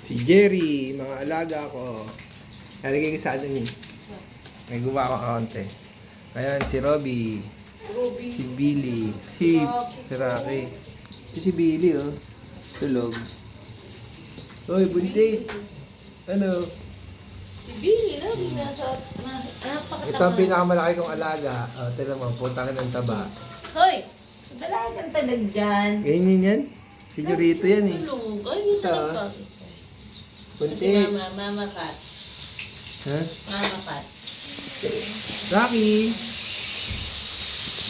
Si Jerry, mga alaga ko. Nalagay ko sa ano niya. May gumawa ko kaunti. Ayan, si Robby. Si Billy. Si Rocky. Si Billy, oh. Tulog. Hoy, buntis. Ano? Si Billy, no? Nasa Ito ang pinakamalaki kong alaga. O, tira mo, punta ka ng taba. Hoy! Dalagan talag dyan. Ganyan yan. Si Jurito yan eh. Tulog. Ay, yung sarap pa. Buntis. Si Mama Kat. Ha? Mama Kat. Rocky.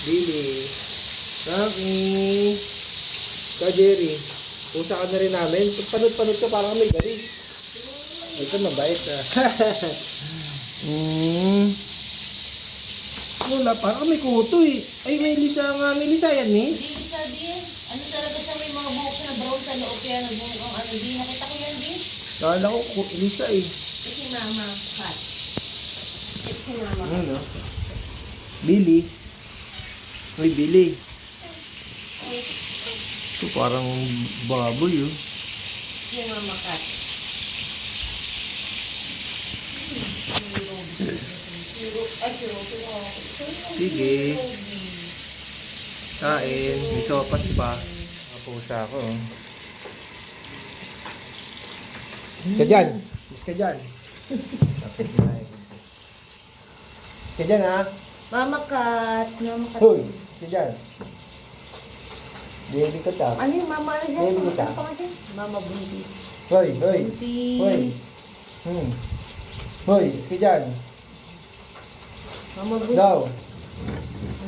Billy. Rocky. Ka Jerry. Pusa ka na rin namin. Panot-panot ka parang may galis. Ito mabait ah. Wala, parang may kuto eh. Ay, may lisa nga. May lisa yan eh. Hindi isa din. Ano talaga siya, may mga buhok na brown sa loob. Kaya nagbuhok ang ano din. Nakita ko yan din. Nakala ko lisa eh. Si Mama Kat. Si Mama Kat. Ano? Billy. Ay, Billy. Ito parang baboy oh. Si Mama Kat. Ay, si Robby. Sige. Kain. May sopas pa. Kapusa ko. Ka dyan. Miss ka dyan. Ka dyan ha. Mama Kat. Mama Kat. Hoy. Ka dyan. Baby ka ta. Ano yung mama? Ano Baby yan? ka. Ano pa kasi? Mama Buntis. Hoy. Hoy. Buntis. Hoy. Hoy. Ka dyan. Mama Buntis. Daw.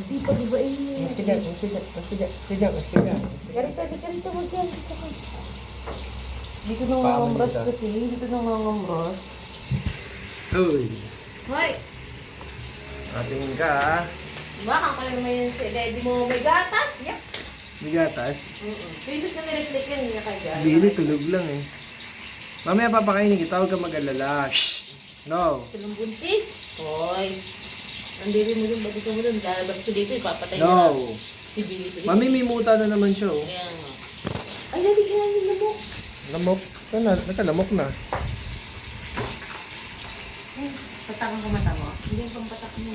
Hindi pa diba eh. Mas ka dyan. Mas ka dyan. Mas ka dyan. Mas ka dyan. Mas ka dyan. Garita, wag yan. Dito nang mangambras kasi. Dito nang mangambras. Hoy. Hoy! Atingin ka ha. Baka ka lang may si daddy mo may gatas. Yak! May gatas. Pisit na nilik-lik yan. Niya kay gatas. Billy, tulog lang eh. Mamaya papakainin kita, huwag kang mag-alala. Shhh! No! Tulong buntis. Hoy! Andiri mo dun, ba't ito mo dun? Lalabas ko dito, ipapatay No! na si Billy. Mami, may muta na naman siya oh. Kaya nga. Ay, daddy, kaya yung lamok. Lamok. Sana, nakalamok na. Patakang ka mata mo. Hindi yung pampatak mo.